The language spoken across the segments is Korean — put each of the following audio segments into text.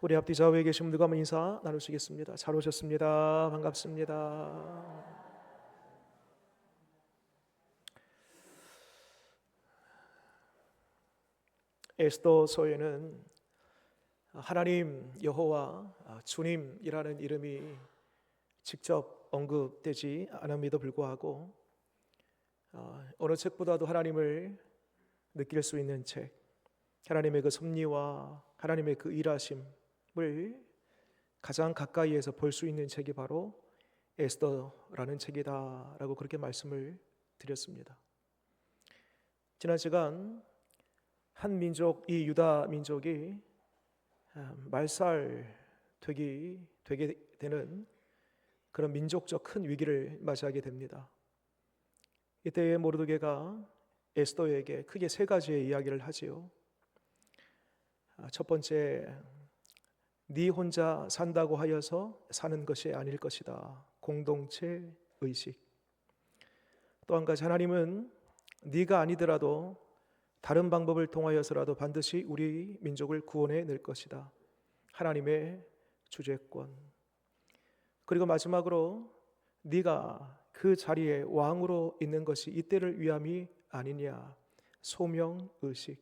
우리 앞뒤 좌우에 계신 분들과 한번 인사 나누시겠습니다. 잘 오셨습니다. 반갑습니다. 에스더서에는 하나님 여호와 주님이라는 이름이 직접 언급되지 않음에도 불구하고 어느 책보다도 하나님을 느낄 수 있는 책, 하나님의 그 섭리와 하나님의 그 일하심을 가장 가까이에서 볼 수 있는 책이 바로 에스더라는 책이다라고 그렇게 말씀을 드렸습니다. 지난 시간 한 민족, 이 유다 민족이 말살되게 되는 그런 민족적 큰 위기를 맞이하게 됩니다. 이때에 모르드게가 에스더에게 크게 세 가지의 이야기를 하지요. 첫 번째, 네 혼자 산다고 하여서 사는 것이 아닐 것이다. 공동체 의식. 또 한 가지, 하나님은 네가 아니더라도 다른 방법을 통하여서라도 반드시 우리 민족을 구원해 낼 것이다. 하나님의 주재권. 그리고 마지막으로 네가 그 자리에 왕으로 있는 것이 이때를 위함이 아니냐. 소명의식.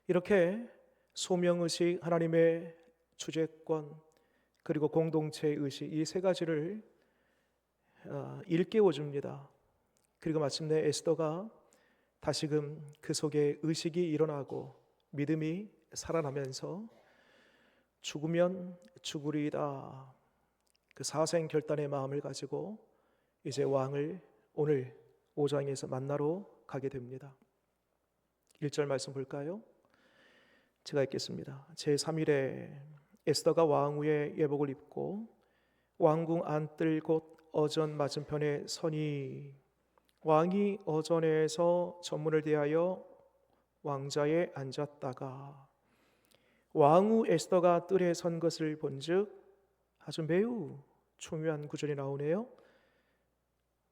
이렇게 소명의식, 하나님의 주재권, 그리고 공동체의식, 이 세 가지를 일깨워 줍니다. 그리고 마침내 에스더가 다시금 그 속에 의식이 일어나고 믿음이 살아나면서 죽으면 죽으리이다, 그 사생결단의 마음을 가지고 이제 왕을 오늘 5장에서 만나러 가게 됩니다. 1절 말씀 볼까요? 제가 읽겠습니다. 제3일에 에스더가 왕 위에 예복을 입고 왕궁 안뜰 곳 어전 맞은편에 서니 왕이 어전에서 전문을 대하여 왕자에 앉았다가 왕후 에스더가 뜰에 선 것을 본즉, 아주 매우 중요한 구절이 나오네요.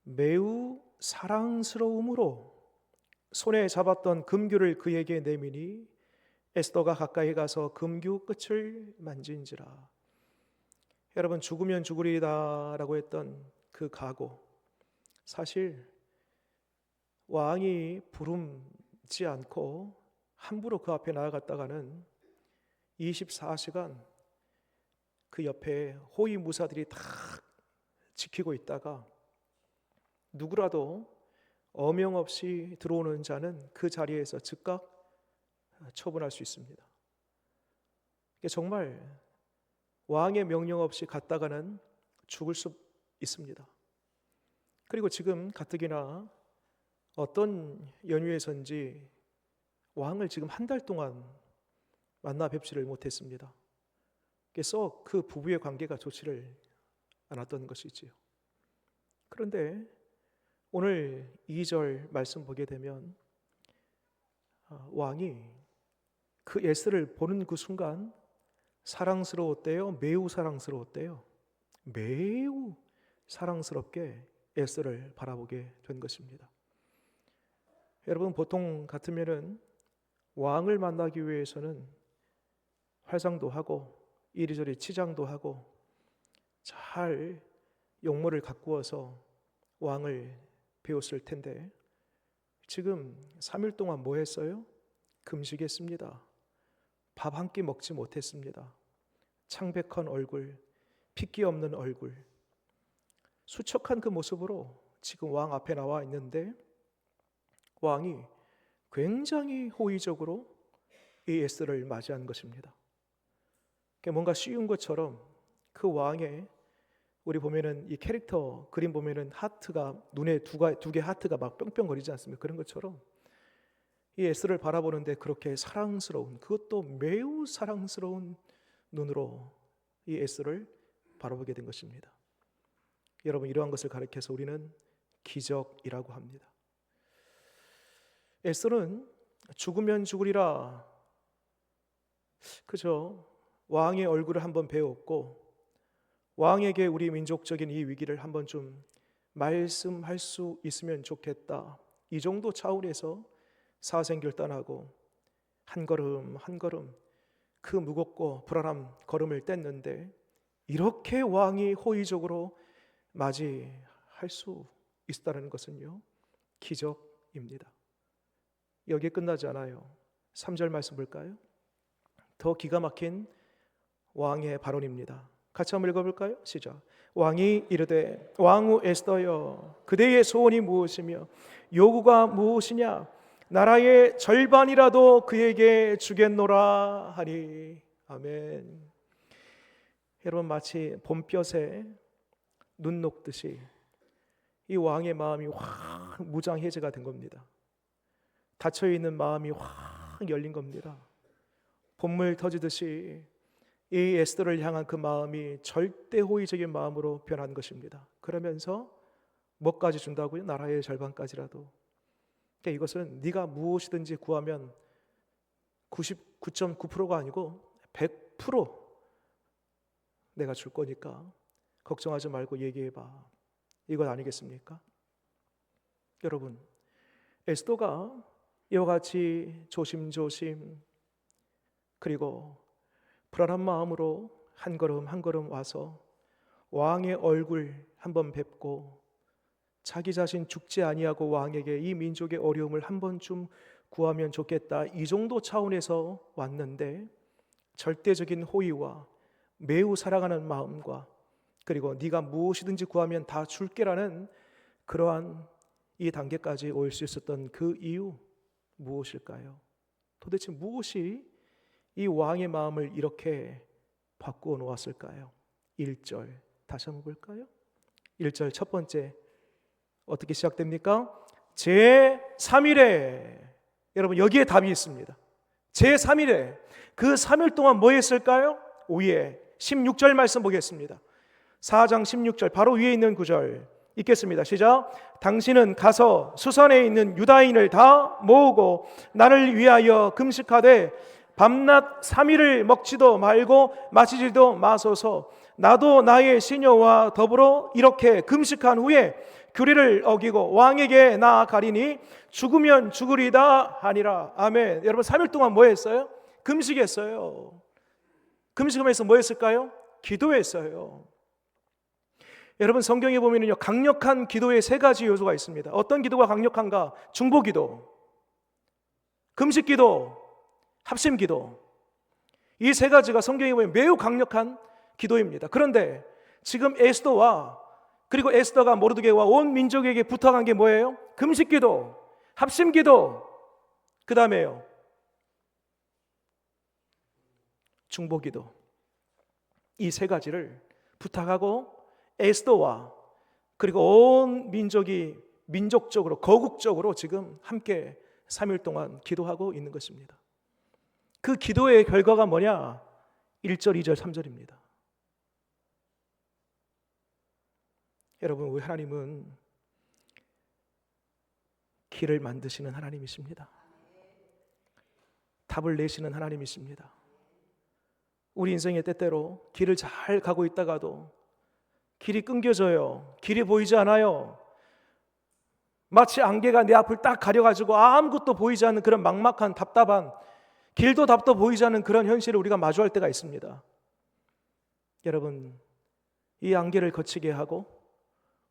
매우 사랑스러움으로 손에 잡았던 금규를 그에게 내미니 에스더가 가까이 가서 금규 끝을 만진지라. 여러분, 죽으면 죽으리다 라고 했던 그 각오, 사실 왕이 부름지 않고 함부로 그 앞에 나아갔다가는 24시간 그 옆에 호위 무사들이 다 지키고 있다가 누구라도 어명 없이 들어오는 자는 그 자리에서 즉각 처분할 수 있습니다. 정말 왕의 명령 없이 갔다가는 죽을 수 있습니다. 그리고 지금 가뜩이나 어떤 연유에선지 왕을 지금 한 달 동안 만나 뵙지를 못했습니다. 그래서 그 부부의 관계가 좋지를 않았던 것이지요. 그런데 오늘 2절 말씀 보게 되면 왕이 그 에스더를 보는 그 순간 사랑스러웠대요? 매우 사랑스러웠대요? 매우 사랑스럽게 에스더를 바라보게 된 것입니다. 여러분, 보통 같으면은 왕을 만나기 위해서는 활상도 하고 이리저리 치장도 하고 잘 용모를 가꾸어서 왕을 배웠을 텐데 지금 3일 동안 뭐 했어요? 금식했습니다. 밥 한 끼 먹지 못했습니다. 창백한 얼굴, 핏기 없는 얼굴, 수척한 그 모습으로 지금 왕 앞에 나와 있는데 왕이 굉장히 호의적으로 이 에스더를 맞이한 것입니다. 뭔가 쉬운 것처럼 그 왕의, 우리 보면은 이 캐릭터 그림 보면은 하트가 눈에 두 개 하트가 막 뿅뿅거리지 않습니까? 그런 것처럼 이 에스더를 바라보는데 그렇게 사랑스러운, 그것도 매우 사랑스러운 눈으로 이 에스더를 바라보게 된 것입니다. 여러분, 이러한 것을 가리켜서 우리는 기적이라고 합니다. 에스더는 죽으면 죽으리라, 그저 왕의 얼굴을 한번 배웠고 왕에게 우리 민족적인 이 위기를 한번 좀 말씀할 수 있으면 좋겠다, 이 정도 차원에서 사생결단하고 한 걸음 한 걸음 그 무겁고 불안한 걸음을 뗐는데 이렇게 왕이 호의적으로 맞이할 수 있다는 것은요, 기적입니다. 여기에 끝나지 않아요. 3절 말씀 볼까요? 더 기가 막힌 왕의 발언입니다. 같이 한번 읽어볼까요? 시작. 왕이 이르되 왕후 에스더여, 그대의 소원이 무엇이며 요구가 무엇이냐? 나라의 절반이라도 그에게 주겠노라 하니. 아멘. 여러분, 마치 봄볕에 눈 녹듯이 이 왕의 마음이 확 무장해제가 된 겁니다. 닫혀있는 마음이 확 열린 겁니다. 봄물 터지듯이 이 에스더를 향한 그 마음이 절대 호의적인 마음으로 변한 것입니다. 그러면서 뭐까지 준다고요? 나라의 절반까지라도. 그러니까 이것은 네가 무엇이든지 구하면 99.9%가 아니고 100% 내가 줄 거니까 걱정하지 말고 얘기해봐. 이건 아니겠습니까? 여러분, 에스더가 이와 같이 조심조심 그리고 불안한 마음으로 한 걸음 한 걸음 와서 왕의 얼굴 한번 뵙고 자기 자신 죽지 아니하고 왕에게 이 민족의 어려움을 한 번쯤 구하면 좋겠다, 이 정도 차원에서 왔는데 절대적인 호의와 매우 사랑하는 마음과 그리고 네가 무엇이든지 구하면 다 줄게라는 그러한 이 단계까지 올 수 있었던 그 이유 무엇일까요? 도대체 무엇이 이 왕의 마음을 이렇게 바꾸어 놓았을까요? 1절 다시 한번 볼까요? 1절 첫 번째 어떻게 시작됩니까? 제3일에, 여러분 여기에 답이 있습니다. 제3일에 그 3일 동안 뭐 했을까요? 위에 16절 말씀 보겠습니다. 4장 16절 바로 위에 있는 구절 읽겠습니다. 시작. 당신은 가서 수산에 있는 유다인을 다 모으고 나를 위하여 금식하되 밤낮 3일을 먹지도 말고 마시지도 마소서. 나도 나의 시녀와 더불어 이렇게 금식한 후에 규례를 어기고 왕에게 나아가리니 죽으면 죽으리다 하니라. 아멘. 여러분 3일 동안 뭐 했어요? 금식했어요. 금식하면서 뭐 했을까요? 기도했어요. 여러분 성경에 보면요, 강력한 기도의 세 가지 요소가 있습니다. 어떤 기도가 강력한가? 중보기도, 금식기도, 합심기도. 이 세 가지가 성경에 보면 매우 강력한 기도입니다. 그런데 지금 에스더와 그리고 에스더가 모르드게와 온 민족에게 부탁한 게 뭐예요? 금식기도, 합심기도, 그 다음에요 중보기도. 이 세 가지를 부탁하고 에스더와 그리고 온 민족이 민족적으로 거국적으로 지금 함께 3일 동안 기도하고 있는 것입니다. 그 기도의 결과가 뭐냐? 1절, 2절, 3절입니다. 여러분, 우리 하나님은 길을 만드시는 하나님이십니다. 답을 내시는 하나님이십니다. 우리 인생의 때때로 길을 잘 가고 있다가도 길이 끊겨져요. 길이 보이지 않아요. 마치 안개가 내 앞을 딱 가려가지고 아무것도 보이지 않는 그런 막막한 답답한, 길도 답도 보이지 않는 그런 현실을 우리가 마주할 때가 있습니다. 여러분, 이 안개를 거치게 하고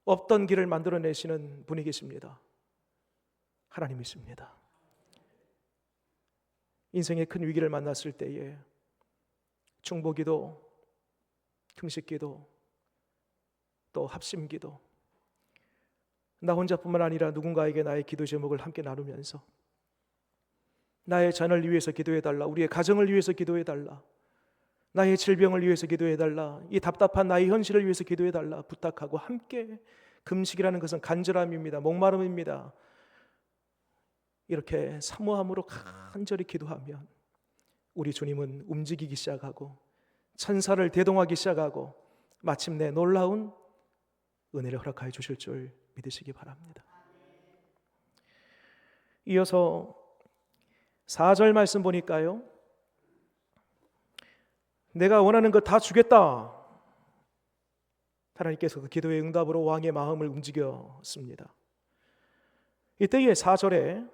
없던 길을 만들어내시는 분이 계십니다. 하나님이십니다. 인생의 큰 위기를 만났을 때에 중보기도, 금식기도, 또 합심기도, 나 혼자뿐만 아니라 누군가에게 나의 기도 제목을 함께 나누면서 나의 자녀를 위해서 기도해달라, 우리의 가정을 위해서 기도해달라, 나의 질병을 위해서 기도해달라, 이 답답한 나의 현실을 위해서 기도해달라 부탁하고 함께, 금식이라는 것은 간절함입니다. 목마름입니다. 이렇게 사모함으로 간절히 기도하면 우리 주님은 움직이기 시작하고 천사를 대동하기 시작하고 마침내 놀라운 은혜를 허락하여 주실 줄 믿으시기 바랍니다. 이어서 4절 말씀 보니까요, 내가 원하는 것 다 주겠다. 하나님께서 그 기도의 응답으로 왕의 마음을 움직였습니다. 이때의 4절에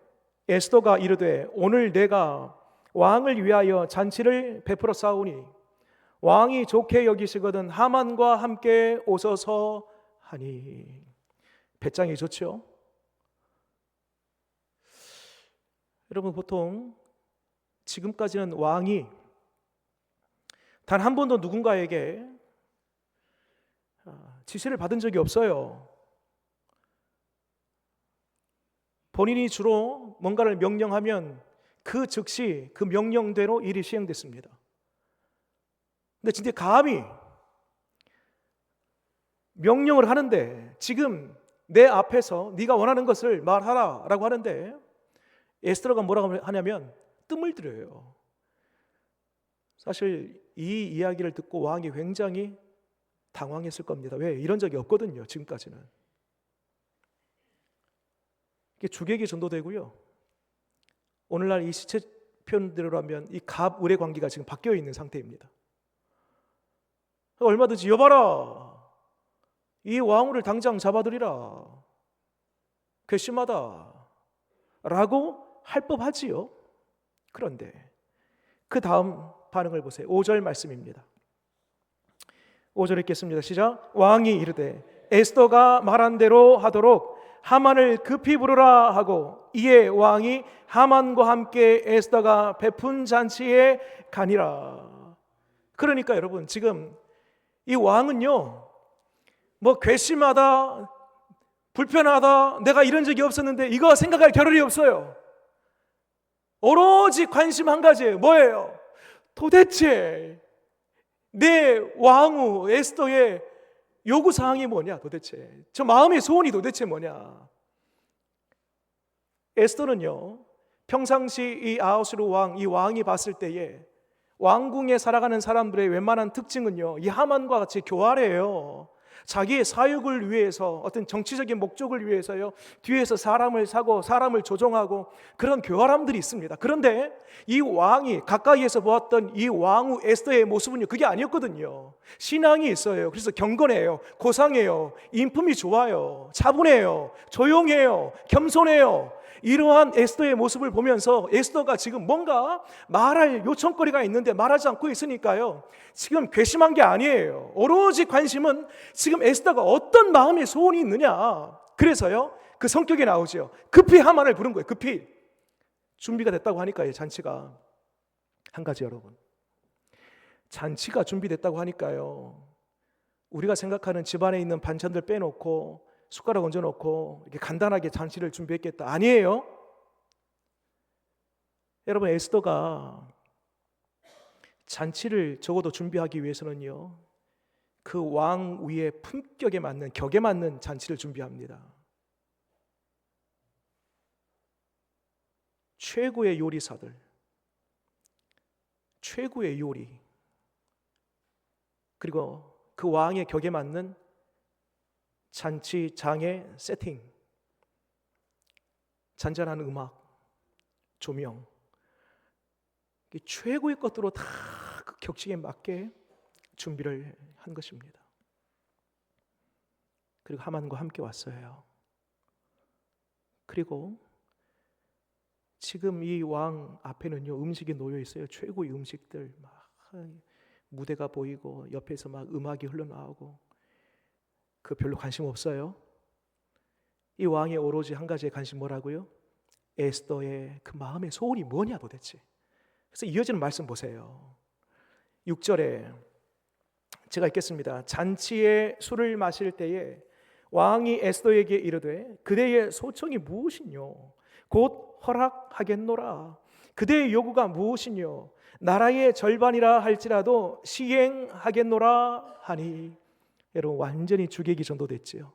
에스더가 이르되 오늘 내가 왕을 위하여 잔치를 베풀어 싸우니 왕이 좋게 여기시거든 하만과 함께 오소서 하니. 배짱이 좋죠. 여러분, 보통 지금까지는 왕이 단 한 번도 누군가에게 지시를 받은 적이 없어요. 본인이 주로 뭔가를 명령하면 그 즉시 그 명령대로 일이 시행됐습니다. 근데 진짜 감히 명령을 하는데, 지금 내 앞에서 네가 원하는 것을 말하라 라고 하는데 에스더가 뭐라고 하냐면 뜸을 들여요. 사실 이 이야기를 듣고 왕이 굉장히 당황했을 겁니다. 왜? 이런 적이 없거든요, 지금까지는. 이게 주객이 전도되고요, 오늘날 이 시체 표현대로라면 이 갑을의 관계가 지금 바뀌어 있는 상태입니다. 얼마든지 여봐라, 이 왕후를 당장 잡아들이라, 괘씸하다 라고 할 법하지요. 그런데 그 다음 반응을 보세요. 5절 말씀입니다. 5절 읽겠습니다. 시작. 왕이 이르되 에스더가 말한 대로 하도록 하만을 급히 부르라 하고, 이에 왕이 하만과 함께 에스더가 베푼 잔치에 가니라. 그러니까 여러분, 지금 이 왕은요, 뭐 괘씸하다, 불편하다, 내가 이런 적이 없었는데 이거 생각할 겨를이 없어요. 오로지 관심 한 가지예요. 뭐예요? 도대체 내 왕후 에스더의 요구사항이 뭐냐, 도대체 저 마음의 소원이 도대체 뭐냐. 에스더는요, 평상시 이 아하수르 왕, 이 왕이 봤을 때에 왕궁에 살아가는 사람들의 웬만한 특징은요, 이 하만과 같이 교활해요. 자기의 사육을 위해서, 어떤 정치적인 목적을 위해서요, 뒤에서 사람을 사고 사람을 조종하고 그런 교활함들이 있습니다. 그런데 이 왕이 가까이에서 보았던 이 왕후 에스더의 모습은요, 그게 아니었거든요. 신앙이 있어요. 그래서 경건해요, 고상해요, 인품이 좋아요, 차분해요, 조용해요, 겸손해요. 이러한 에스더의 모습을 보면서 에스더가 지금 뭔가 말할 요청거리가 있는데 말하지 않고 있으니까요, 지금 괘씸한 게 아니에요. 오로지 관심은 지금 에스더가 어떤 마음의 소원이 있느냐. 그래서요, 그 성격이 나오죠. 급히 하만을 부른 거예요. 급히 준비가 됐다고 하니까요, 잔치가. 한 가지, 여러분, 잔치가 준비됐다고 하니까요, 우리가 생각하는 집안에 있는 반찬들 빼놓고 숟가락 얹어놓고 이렇게 간단하게 잔치를 준비했겠다, 아니에요. 여러분, 에스더가 잔치를 적어도 준비하기 위해서는요, 그 왕 위의 품격에 맞는, 격에 맞는 잔치를 준비합니다. 최고의 요리사들, 최고의 요리, 그리고 그 왕의 격에 맞는 잔치장의 세팅, 잔잔한 음악, 조명, 최고의 것들로 다 그 격식에 맞게 준비를 한 것입니다. 그리고 하만과 함께 왔어요. 그리고 지금 이 왕 앞에는요, 음식이 놓여 있어요. 최고의 음식들, 막 무대가 보이고 옆에서 막 음악이 흘러나오고. 그 별로 관심 없어요. 이 왕의 오로지 한 가지에 관심, 뭐라고요? 에스더의 그 마음의 소원이 뭐냐 도대체. 그래서 이어지는 말씀 보세요. 6절에 제가 읽겠습니다. 잔치에 술을 마실 때에 왕이 에스더에게 이르되 그대의 소청이 무엇이뇨? 곧 허락하겠노라. 그대의 요구가 무엇이뇨? 나라의 절반이라 할지라도 시행하겠노라 하니. 여러분, 완전히 주객이 전도됐지요.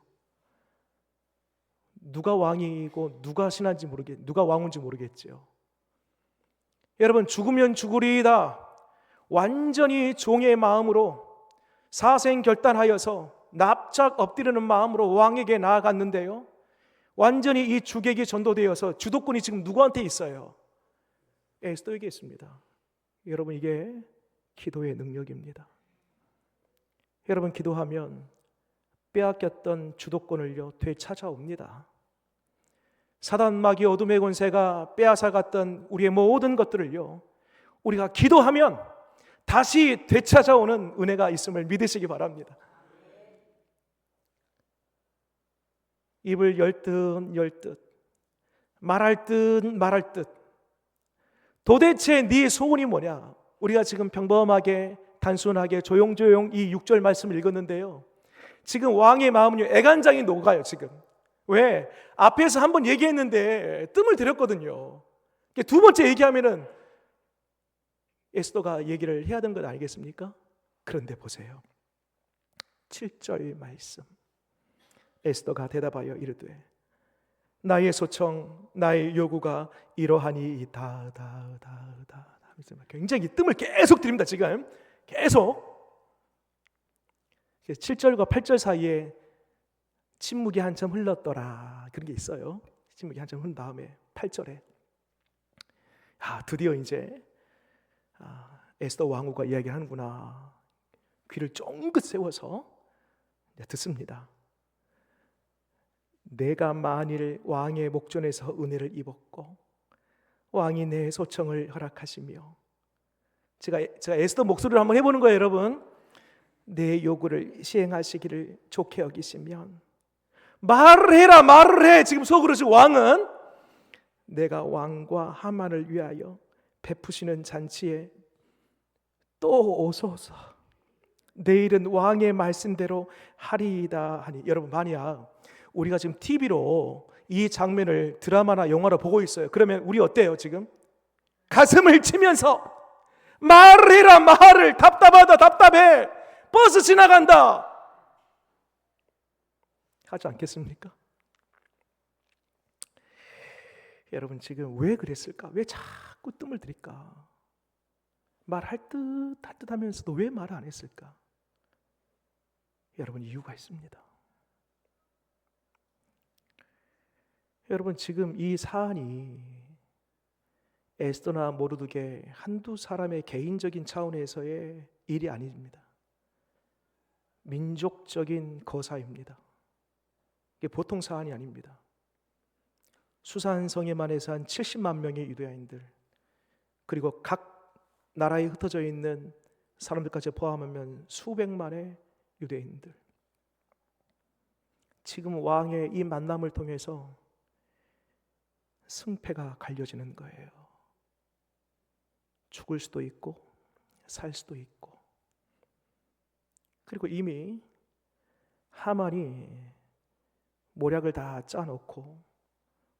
누가 왕이고 누가 신한지 누가 왕인지 모르겠지요. 여러분, 죽으면 죽으리이다, 완전히 종의 마음으로 사생결단하여서 납작 엎드리는 마음으로 왕에게 나아갔는데요, 완전히 이 주객이 전도되어서 주도권이 지금 누구한테 있어요? 에스더에게 있습니다. 여러분, 이게 기도의 능력입니다. 여러분, 기도하면 빼앗겼던 주도권을요, 되찾아옵니다. 사단 마귀 어둠의 권세가 빼앗아갔던 우리의 모든 것들을요, 우리가 기도하면 다시 되찾아오는 은혜가 있음을 믿으시기 바랍니다. 입을 열 듯 말할 듯 도대체 네 소원이 뭐냐? 우리가 지금 평범하게 단순하게 조용조용 이 6절 말씀을 읽었는데요, 지금 왕의 마음은요 애간장이 녹아요. 지금 왜? 앞에서 한번 얘기했는데 뜸을 들였거든요. 두 번째 얘기하면은 에스더가 얘기를 해야 되는 것 아니겠습니까? 그런데 보세요, 7절 말씀. 에스더가 대답하여 이르되 나의 소청 나의 요구가 이러하니이다. 굉장히 뜸을 계속 들입니다. 지금 계속 7절과 8절 사이에 침묵이 한참 흘렀더라, 그런 게 있어요. 침묵이 한참 흐른 다음에 8절에 드디어 이제 에스더 왕후가 이야기하는구나. 귀를 쫑긋 세워서 듣습니다. 내가 만일 왕의 목전에서 은혜를 입었고 왕이 내 소청을 허락하시며, 제가 에스더 목소리로 한번 해보는 거예요, 여러분. 내 요구를 시행하시기를 좋게 여기시면 말을 해라, 말을 해. 지금 속으로 지금 왕은 내가 왕과 하만을 위하여 베푸시는 잔치에 또 오소서. 내일은 왕의 말씀대로 하리이다 하니. 여러분, 만약 우리가 지금 TV로 이 장면을 드라마나 영화로 보고 있어요. 그러면 우리 어때요? 지금 가슴을 치면서 말을 해라, 말을. 답답하다, 답답해. 버스 지나간다 하지 않겠습니까? 여러분, 지금 왜 그랬을까? 왜 자꾸 뜸을 들일까? 말할 듯 할 듯 하면서도 왜 말을 안 했을까? 여러분, 이유가 있습니다. 여러분, 지금 이 사안이 에스더나 모르드게 한두 사람의 개인적인 차원에서의 일이 아닙니다. 민족적인 거사입니다. 이게 보통 사안이 아닙니다. 수산성에만 산 70만 명의 유대인들, 그리고 각 나라에 흩어져 있는 사람들까지 포함하면 수백만의 유대인들, 지금 왕의 이 만남을 통해서 승패가 갈려지는 거예요. 죽을 수도 있고 살 수도 있고. 그리고 이미 하만이 모략을 다 짜놓고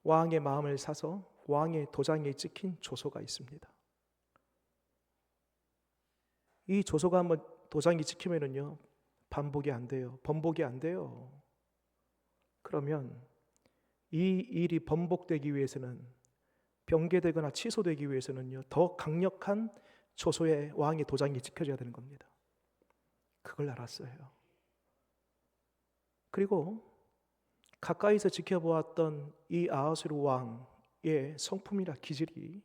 왕의 마음을 사서 왕의 도장에 찍힌 조서가 있습니다. 이 조서가 한번 도장이 찍히면은요 반복이 안 돼요. 번복이 안 돼요. 그러면 이 일이 번복되기 위해서는, 병개되거나 취소되기 위해서는요 더 강력한 조서에 왕의 도장이 찍혀져야 되는 겁니다. 그걸 알았어요. 그리고 가까이서 지켜보았던 이 아하수르 왕의 성품이나 기질이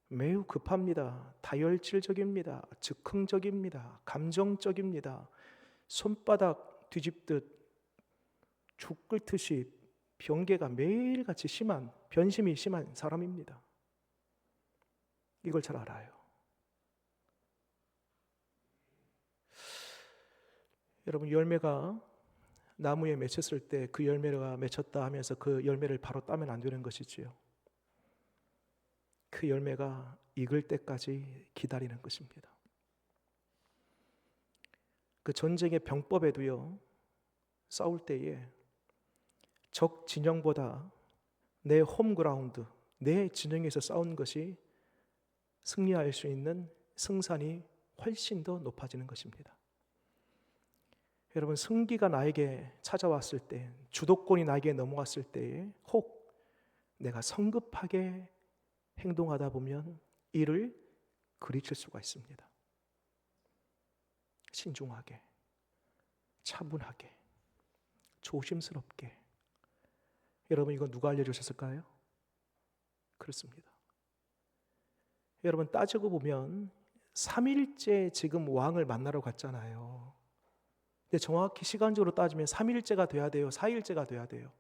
매우 급합니다. 다혈질적입니다. 즉흥적입니다. 감정적입니다. 손바닥 뒤집듯 죽 끓듯이 병개가 매일같이 심한, 변심이 심한 사람입니다. 이걸 잘 알아요. 여러분, 열매가 나무에 맺혔을 때 그 열매가 맺혔다 하면서 그 열매를 바로 따면 안 되는 것이지요. 그 열매가 익을 때까지 기다리는 것입니다. 그 전쟁의 병법에도요, 싸울 때에 적 진영보다 내 홈그라운드, 내 진영에서 싸우는 것이 승리할 수 있는 승산이 훨씬 더 높아지는 것입니다. 여러분, 승기가 나에게 찾아왔을 때, 주도권이 나에게 넘어왔을 때에 혹 내가 성급하게 행동하다 보면 이를 그리칠 수가 있습니다. 신중하게, 차분하게, 조심스럽게. 여러분, 이건 누가 알려주셨을까요? 그렇습니다. 여러분, 따지고 보면 3일째 지금 왕을 만나러 갔잖아요. 근데 정확히 시간적으로 따지면 3일째가 돼야 돼요? 4일째가 돼야 돼요?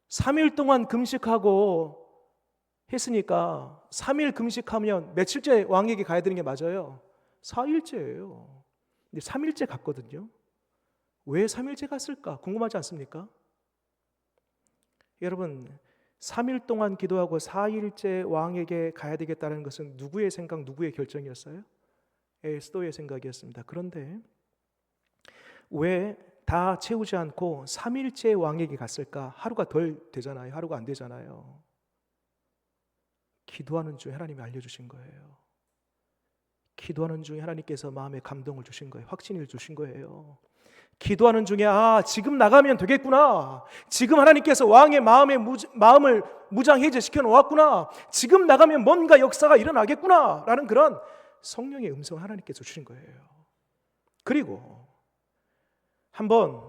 3일 동안 금식하고 했으니까 3일 금식하면 며칠째 왕에게 가야 되는 게 맞아요? 4일째예요. 근데 3일째 갔거든요. 왜 3일째 갔을까? 궁금하지 않습니까? 여러분, 3일 동안 기도하고 4일째 왕에게 가야 되겠다는 것은 누구의 생각, 누구의 결정이었어요? 에스더의 생각이었습니다. 그런데 왜 다 채우지 않고 3일째 왕에게 갔을까? 하루가 덜 되잖아요. 하루가 안 되잖아요. 기도하는 중에 하나님이 알려주신 거예요. 기도하는 중에 하나님께서 마음에 감동을 주신 거예요. 확신을 주신 거예요. 기도하는 중에 지금 나가면 되겠구나. 지금 하나님께서 왕의 마음을 무장해제시켜 놓았구나. 지금 나가면 뭔가 역사가 일어나겠구나 라는 그런 성령의 음성을 하나님께서 주신 거예요. 그리고 한 번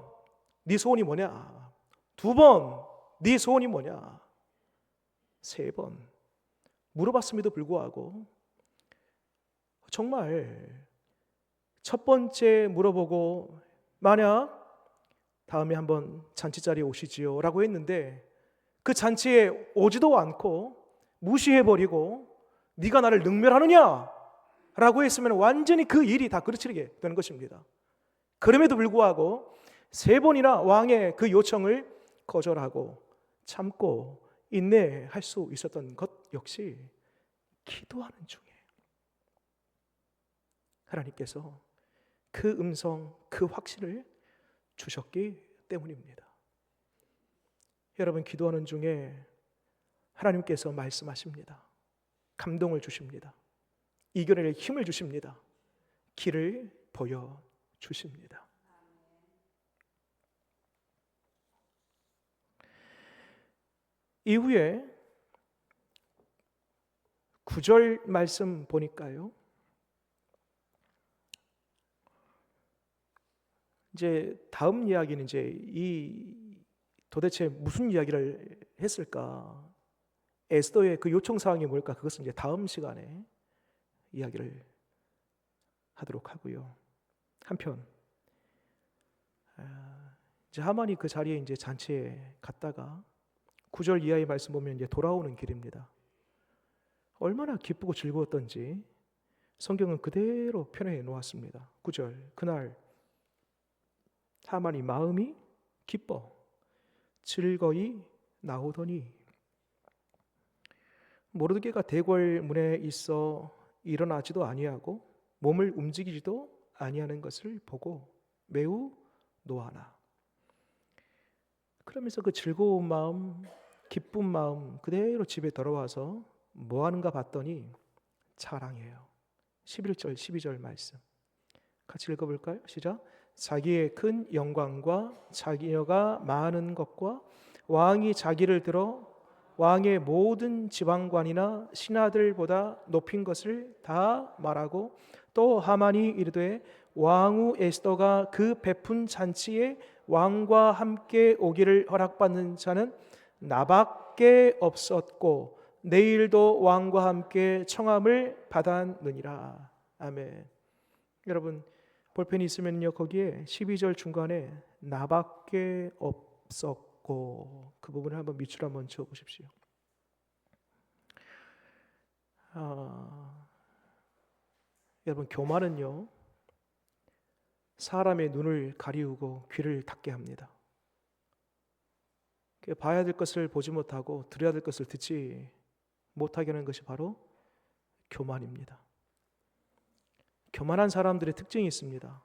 네 소원이 뭐냐? 두 번 네 소원이 뭐냐? 세 번 물어봤음에도 불구하고 정말 첫 번째 물어보고 만약 다음에 한번 잔치 자리에 오시지요 라고 했는데 그 잔치에 오지도 않고 무시해버리고 네가 나를 능멸하느냐 라고 했으면 완전히 그 일이 다 그르치게 되는 것입니다. 그럼에도 불구하고 세 번이나 왕의 그 요청을 거절하고 참고 인내할 수 있었던 것 역시 기도하는 중에 하나님께서 그 음성, 그 확신을 주셨기 때문입니다. 여러분, 기도하는 중에 하나님께서 말씀하십니다. 감동을 주십니다. 이겨낼 힘을 주십니다. 길을 보여주십니다. 이후에 9절 말씀 보니까요, 이제 다음 이야기는 이제 도대체 무슨 이야기를 했을까? 에스더의 그 요청 사항이 뭘까? 그것은 이제 다음 시간에 이야기를 하도록 하고요. 한편 이제 하만이 그 자리에 이제 잔치에 갔다가 9절 이하의 말씀 보면 이제 돌아오는 길입니다. 얼마나 기쁘고 즐거웠던지 성경은 그대로 표현해 놓았습니다. 9절 그날 하만이 마음이 기뻐 즐거이 나오더니 모르드게가 대궐 문에 있어 일어나지도 아니하고 몸을 움직이지도 아니하는 것을 보고 매우 노하나. 그러면서 그 즐거운 마음, 기쁜 마음 그대로 집에 돌아와서 뭐 하는가 봤더니 자랑해요. 11절, 12절 말씀 같이 읽어볼까요? 시작. 자기의 큰 영광과 자기녀가 많은 것과 왕이 자기를 들어 왕의 모든 지방관이나 신하들보다 높인 것을 다 말하고 또 하만이 이르되 왕후 에스더가 그 베푼 잔치에 왕과 함께 오기를 허락받는 자는 나밖에 없었고 내일도 왕과 함께 청함을 받았느니라. 아멘. 여러분 볼펜이 있으면요 거기에 12절 중간에 나밖에 없었고 그 부분을 한번 밑줄 한번 지어 보십시오. 여러분 교만은요 사람의 눈을 가리우고 귀를 닫게 합니다. 봐야 될 것을 보지 못하고 들어야 될 것을 듣지 못하게 하는 것이 바로 교만입니다. 교만한 사람들의 특징이 있습니다.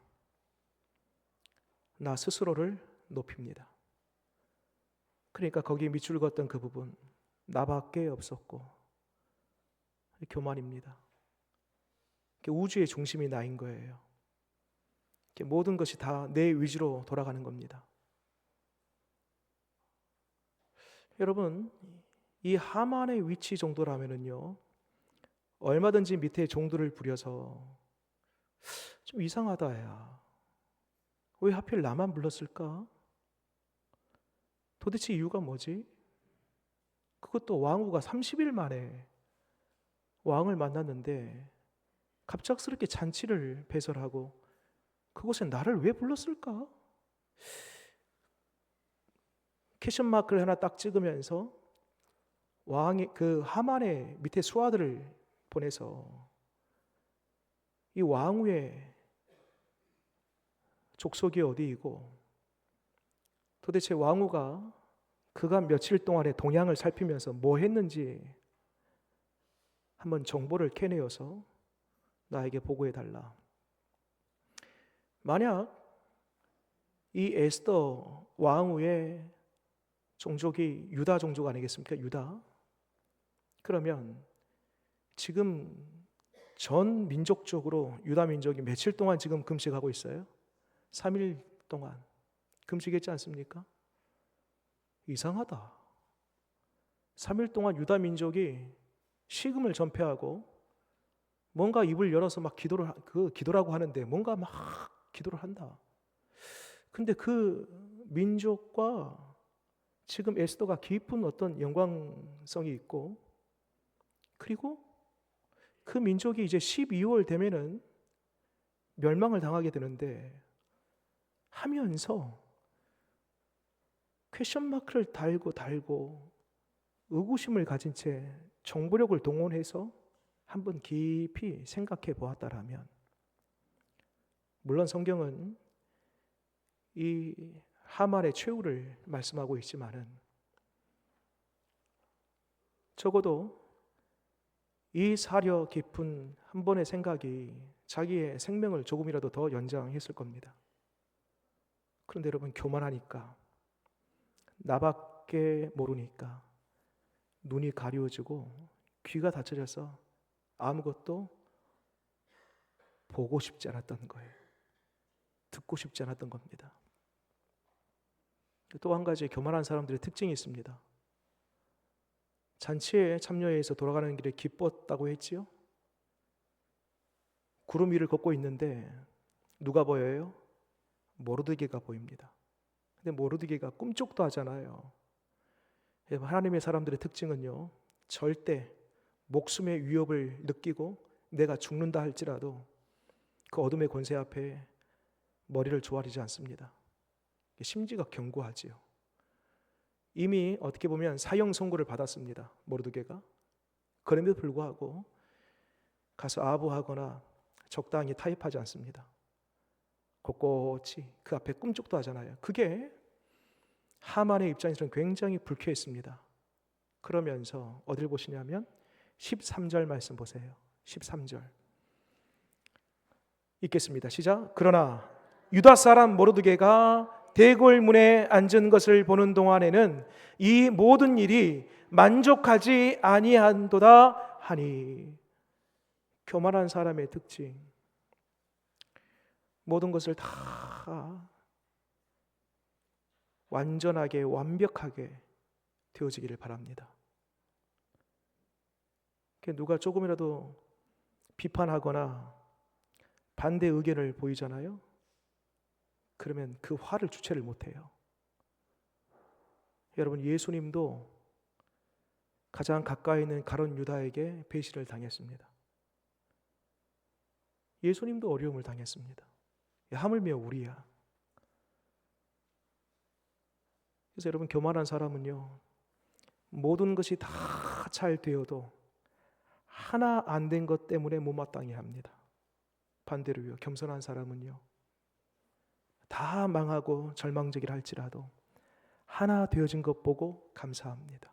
나 스스로를 높입니다. 그러니까 거기에 밑줄 그었던 그 부분 나밖에 없었고 교만입니다. 우주의 중심이 나인 거예요. 모든 것이 다 내 위주로 돌아가는 겁니다. 여러분 이 하만의 위치 정도라면은요 얼마든지 밑에 종들을 부려서 좀 이상하다 야 왜 하필 나만 불렀을까? 도대체 이유가 뭐지? 그것도 왕후가 30일 만에 왕을 만났는데 갑작스럽게 잔치를 배설하고 그곳에 나를 왜 불렀을까? 퀘션 마크를 하나 딱 찍으면서 왕이 그 하만의 밑에 수하들을 보내서 이 왕후의 족속이 어디이고 도대체 왕후가 그간 며칠 동안의 동향을 살피면서 뭐 했는지 한번 정보를 캐내어서 나에게 보고해달라. 만약 이 에스더 왕후의 종족이 유다 종족 아니겠습니까? 유다. 그러면 지금 전 민족적으로 유다 민족이 며칠 동안 지금 금식하고 있어요? 3일 동안 금식했지 않습니까? 이상하다. 3일 동안 유다 민족이 식음을 전폐하고 뭔가 입을 열어서 막 기도라고 하는데 뭔가 막 기도를 한다. 근데 그 민족과 지금 에스더가 깊은 어떤 연관성이 있고, 그리고 그 민족이 이제 12월 되면은 멸망을 당하게 되는데 하면서 퀘션 마크를 달고 의구심을 가진 채 정보력을 동원해서 한번 깊이 생각해 보았다라면, 물론 성경은 이 하만의 최후를 말씀하고 있지만은 적어도 이 사려 깊은 한 번의 생각이 자기의 생명을 조금이라도 더 연장했을 겁니다. 그런데 여러분, 교만하니까, 나밖에 모르니까 눈이 가려워지고 귀가 닫혀져서 아무것도 보고 싶지 않았던 거예요. 듣고 싶지 않았던 겁니다. 또 한 가지 교만한 사람들의 특징이 있습니다. 잔치에 참여해서 돌아가는 길에 기뻤다고 했지요. 구름 위를 걷고 있는데 누가 보여요? 모르드게가 보입니다. 근데 모르드게가 꿈쩍도 하잖아요. 하나님의 사람들의 특징은요, 절대 목숨의 위협을 느끼고 내가 죽는다 할지라도 그 어둠의 권세 앞에 머리를 조아리지 않습니다. 심지가 견고하지요. 이미 어떻게 보면 사형 선고를 받았습니다. 모르드게가. 그럼에도 불구하고 가서 아부하거나 적당히 타협하지 않습니다. 곳곳이 그 앞에 꿈쩍도 하잖아요. 그게 하만의 입장에서는 굉장히 불쾌했습니다. 그러면서 어딜 보시냐면 13절 말씀 보세요. 13절 읽겠습니다. 시작. 그러나 유다 사람 모르드게가 대궐문에 앉은 것을 보는 동안에는 이 모든 일이 만족하지 아니한도다 하니. 교만한 사람의 특징, 모든 것을 다 완전하게 완벽하게 되어지기를 바랍니다. 누가 조금이라도 비판하거나 반대 의견을 보이잖아요. 그러면 그 화를 주체를 못해요. 여러분, 예수님도 가장 가까이 있는 가룟 유다에게 배신을 당했습니다. 예수님도 어려움을 당했습니다. 하물며 우리야. 그래서 여러분, 교만한 사람은요, 모든 것이 다 잘 되어도 하나 안 된 것 때문에 못마땅해 합니다. 반대로요, 겸손한 사람은요, 다 망하고 절망적이라 할지라도 하나 되어진 것 보고 감사합니다.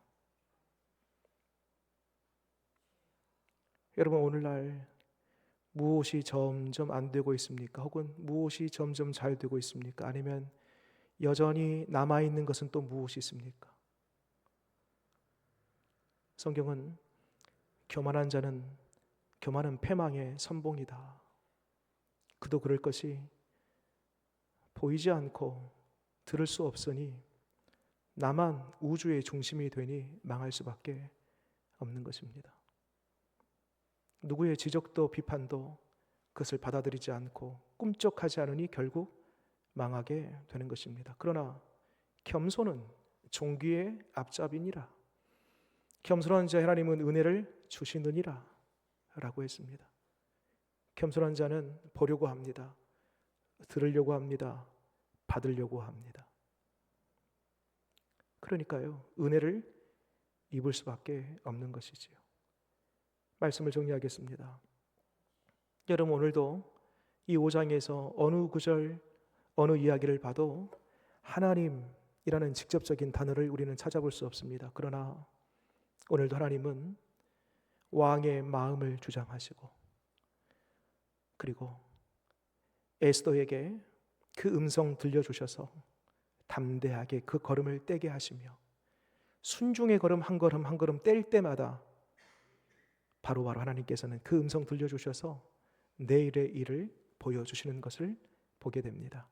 여러분, 오늘날 무엇이 점점 안 되고 있습니까? 혹은 무엇이 점점 잘 되고 있습니까? 아니면 여전히 남아있는 것은 또 무엇이 있습니까? 성경은 교만한 자는 교만은 패망의 선봉이다. 그도 그럴 것이 보이지 않고 들을 수 없으니 나만 우주의 중심이 되니 망할 수밖에 없는 것입니다. 누구의 지적도 비판도 그것을 받아들이지 않고 꿈쩍하지 않으니 결국 망하게 되는 것입니다. 그러나 겸손은 종기의 앞잡이니라. 겸손한 자 하나님은 은혜를 주시느니라 라고 했습니다. 겸손한 자는 보려고 합니다. 들으려고 합니다. 받으려고 합니다. 그러니까요, 은혜를 입을 수밖에 없는 것이지요. 말씀을 정리하겠습니다. 여러분, 오늘도 이 5장에서 어느 구절, 어느 이야기를 봐도 하나님이라는 직접적인 단어를 우리는 찾아볼 수 없습니다. 그러나 오늘도 하나님은 왕의 마음을 주장하시고, 그리고 에스더에게 그 음성 들려주셔서 담대하게 그 걸음을 떼게 하시며, 순종의 걸음 한 걸음 한 걸음 뗄 때마다 바로바로 하나님께서는 그 음성 들려주셔서 내일의 일을 보여주시는 것을 보게 됩니다.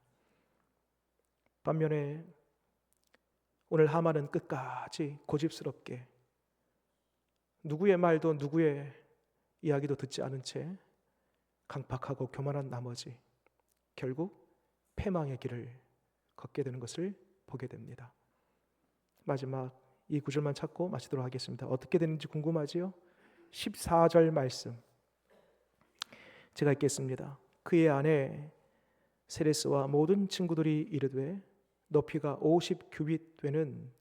반면에 오늘 하만은 끝까지 고집스럽게 누구의 말도 누구의 이야기도 듣지 않은 채 강팍하고 교만한 나머지 결국 패망의 길을 걷게 되는 것을 보게 됩니다. 마지막 이 구절만 찾고 마치도록 하겠습니다. 어떻게 되는지 궁금하지요? 14절 말씀 제가 읽겠습니다. 그의 아내 세레스와 모든 친구들이 이르되 높이가 50규빗 되는,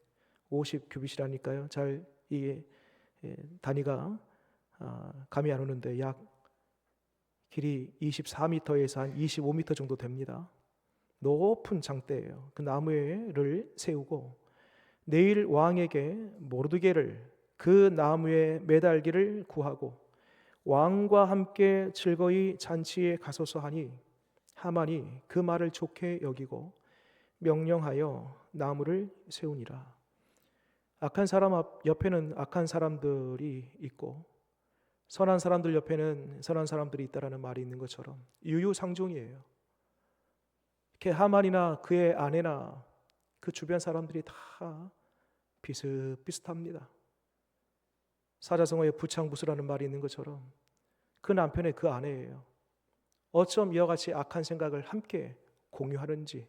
50규빗이라니까요. 잘 이게 단위가 감이 안 오는데 약 길이 24m에서 한 25m 정도 됩니다. 높은 장대예요. 그 나무를 세우고 내일 왕에게 모르드게를 그 나무에 매달기를 구하고 왕과 함께 즐거이 잔치에 가소서 하니 하만이 그 말을 좋게 여기고 명령하여 나무를 세우니라. 악한 사람 옆에는 악한 사람들이 있고 선한 사람들 옆에는 선한 사람들이 있다라는 말이 있는 것처럼 유유상종이에요. 이렇게 하만이나 그의 아내나 그 주변 사람들이 다 비슷비슷합니다. 사자성어에 부창부수라는 말이 있는 것처럼 그 남편의 그 아내예요. 어쩜 이와 같이 악한 생각을 함께 공유하는지,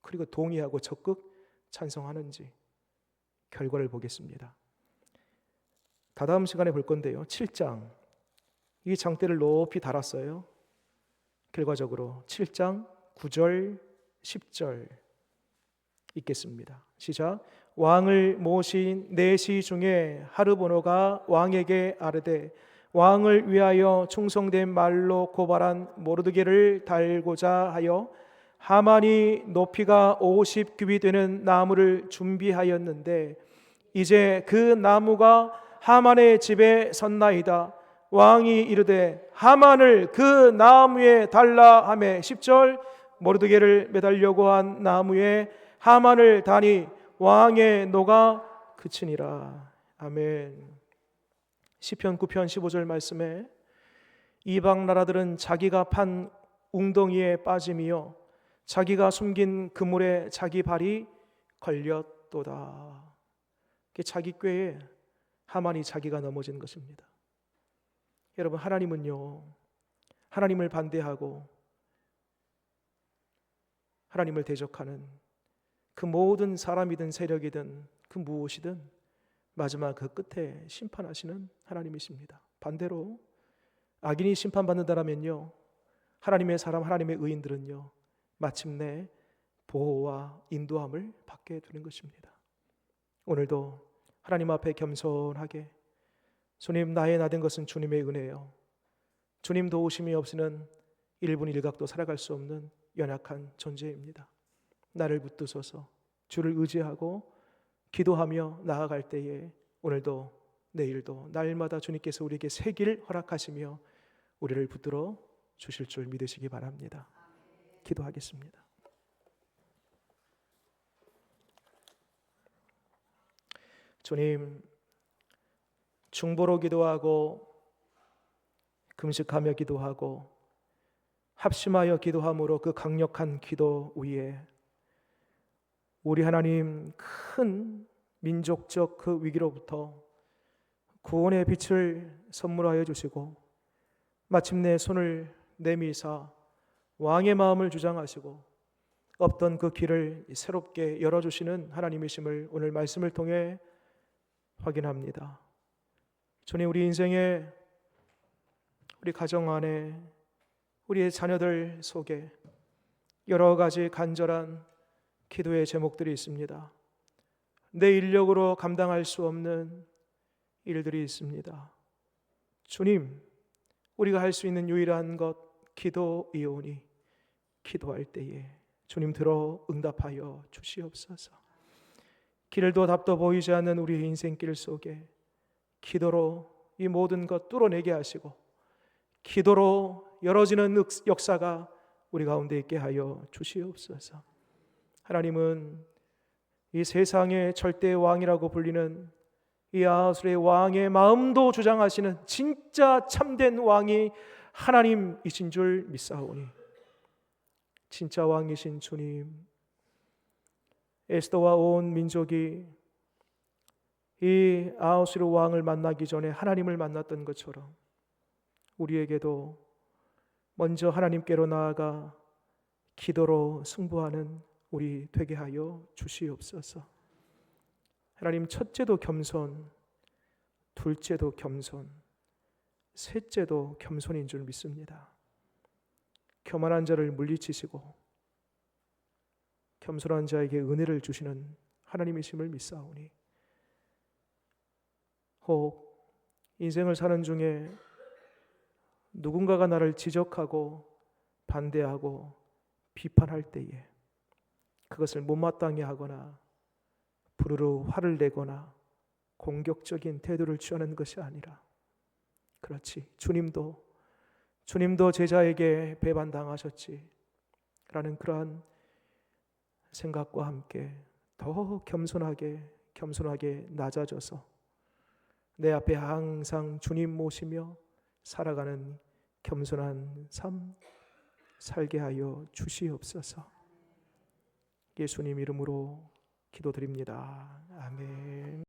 그리고 동의하고 적극 찬성하는지 결과를 보겠습니다. 다다음 시간에 볼 건데요, 7장 이 장대를 높이 달았어요. 결과적으로 7장 9절 10절 읽겠습니다. 시작. 왕을 모신 내시 중에 하르보노가 왕에게 아르되 왕을 위하여 충성된 말로 고발한 모르드게를 달고자 하여 하만이 높이가 50규빗 되는 나무를 준비하였는데 이제 그 나무가 하만의 집에 섰나이다. 왕이 이르되 하만을 그 나무에 달라 하매 10절 모르드게를 매달려고 한 나무에 하만을 다니 왕의 노가 그치니라. 아멘. 시편 9편 15절 말씀에 이방 나라들은 자기가 판 웅덩이에 빠짐이요 자기가 숨긴 그물에 자기 발이 걸렸도다. 자기 꾀에 하만이 자기가 넘어진 것입니다. 여러분, 하나님은요, 하나님을 반대하고 하나님을 대적하는 그 모든 사람이든 세력이든 그 무엇이든 마지막 그 끝에 심판하시는 하나님이십니다. 반대로 악인이 심판받는다면요, 하나님의 사람, 하나님의 의인들은요 마침내 보호와 인도함을 받게 되는 것입니다. 오늘도 하나님 앞에 겸손하게 주님, 나의 나된 것은 주님의 은혜요, 주님 도우심이 없이는 1분 1각도 살아갈 수 없는 연약한 존재입니다. 나를 붙드소서. 주를 의지하고 기도하며 나아갈 때에 오늘도 내일도 날마다 주님께서 우리에게 새 길 허락하시며 우리를 붙들어 주실 줄 믿으시기 바랍니다. 기도하겠습니다. 주님, 중보로 기도하고 금식하며 기도하고 합심하여 기도함으로 그 강력한 기도 위에 우리 하나님 큰 민족적 그 위기로부터 구원의 빛을 선물하여 주시고 마침내 손을 내미사 왕의 마음을 주장하시고 없던 그 길을 새롭게 열어주시는 하나님이심을 오늘 말씀을 통해 확인합니다. 주님, 우리 인생에, 우리 가정 안에, 우리의 자녀들 속에 여러 가지 간절한 기도의 제목들이 있습니다. 내 인력으로 감당할 수 없는 일들이 있습니다. 주님, 우리가 할 수 있는 유일한 것 기도이오니 기도할 때에 주님 들어 응답하여 주시옵소서. 길도 답도 보이지 않는 우리의 인생길 속에 기도로 이 모든 것 뚫어내게 하시고 기도로 열어지는 역사가 우리 가운데 있게 하여 주시옵소서. 하나님은 이 세상의 절대 왕이라고 불리는 이 아하술의 왕의 마음도 주장하시는 진짜 참된 왕이 하나님이신 줄 믿사오니 진짜 왕이신 주님, 에스더와 온 민족이 이 아하수르 왕을 만나기 전에 하나님을 만났던 것처럼 우리에게도 먼저 하나님께로 나아가 기도로 승부하는 우리 되게 하여 주시옵소서. 하나님, 첫째도 겸손, 둘째도 겸손, 셋째도 겸손인 줄 믿습니다. 교만한 자를 물리치시고 겸손한 자에게 은혜를 주시는 하나님이심을 믿사오니 혹 인생을 사는 중에 누군가가 나를 지적하고 반대하고 비판할 때에 그것을 못마땅해 하거나 부르르 화를 내거나 공격적인 태도를 취하는 것이 아니라 그렇지, 주님도 제자에게 배반당하셨지 라는 그러한 생각과 함께 더 겸손하게 낮아져서 내 앞에 항상 주님 모시며 살아가는 겸손한 삶 살게 하여 주시옵소서. 예수님 이름으로 기도드립니다. 아멘.